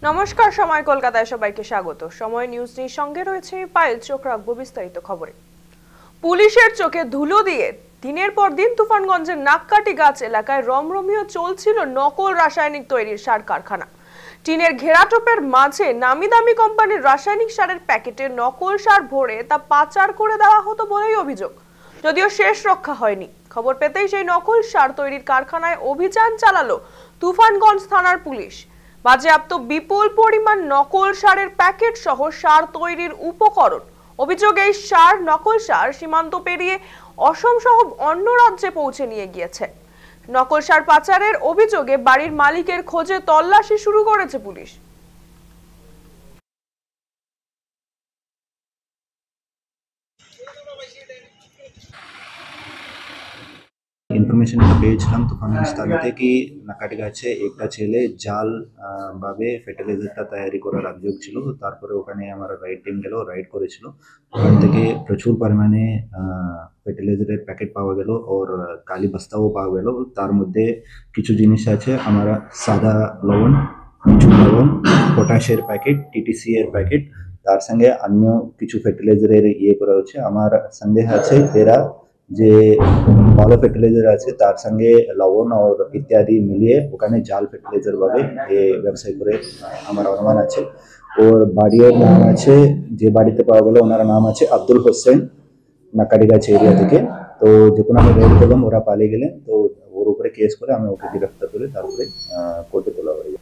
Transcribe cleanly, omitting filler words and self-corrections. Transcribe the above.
নমস্কার, সময় কলকাতায় সবাইকে স্বাগত। সময় নিউজ নিয়ে সঙ্গে রয়েছে পায়েল। চোখ রাখবো বিস্তারিত খবরে। পুলিশের চোখে ধুলো দিয়ে দিনের পর দিন তুফানগঞ্জের নাককাটি গাছ এলাকায় রমরমিয়ে চলছিল নকল রাসায়নিক তৈরির সার কারখানা। টিনের ঘেরাটোপের মাঝে নামি দামি কোম্পানির রাসায়নিক সারের প্যাকেটে নকল সার ভরে তা পাচার করে দেওয়া হতো বলেই অভিযোগ। যদিও শেষ রক্ষা হয়নি। খবর পেতেই সেই নকল সার তৈরির কারখানায় অভিযান চালালো তুফানগঞ্জ থানার পুলিশ। বাজেয়াপ্ত বিপুল পরিমাণ নকল সারের প্যাকেট সহ সার তৈরির উপকরণ। অভিযোগ, এই নকল সার সীমান্ত পেরিয়ে অসম সহ অন্য রাজ্যে পৌঁছে নিয়ে গিয়েছে। নকল সার পাচারের অভিযোগে বাড়ির মালিকের খোঁজে তল্লাশি শুরু করেছে পুলিশ। ইনফরমেশনটা পেয়েছিলাম তুফানগঞ্জ থানাতে কি নাকাটি গাছে একটা ছেলে জাল ভাবে ফার্টিলাইজারটা তৈরি করার অভিযোগ ছিল। তারপরে ওখানে আমার রাইড টিম গেল, রাইড করেছিল। ওখান থেকে প্রচুর পরিমাণে ফার্টিলাইজারের প্যাকেট পাওয়া গেল ওর কালি বস্তাও পাওয়া গেল। তার মধ্যে কিছু জিনিস আছে, আমার সাদা লবণ, কিছু লবণ, পটাশের প্যাকেট, টিটিসি এর প্যাকেট, তার সঙ্গে অন্য কিছু ফার্টিলাইজারের করা হচ্ছে। আমার সন্দেহ আছে এরা যে ভালো ফার্টিলাইজার আছে তার সঙ্গে লবণ আর ইত্যাদি মিলিয়ে ওখানে জাল ফার্টিলাইজার ভাবে ব্যবসায় করে আমার অনুমান আছে। ওর বাড়ির নাম আছে, যে বাড়িতে পাওয়া গেল ওনার নাম আছে আব্দুল হোসেন, নাকাটিগাছ এরিয়া থেকে। তো যে কোনো আমি রেড করলাম, ওরা পালিয়ে গেলেন। তো ওর উপরে কেস করে আমি ওকে গ্রেফতার করে তারপরে কোর্টে তোলা হয়ে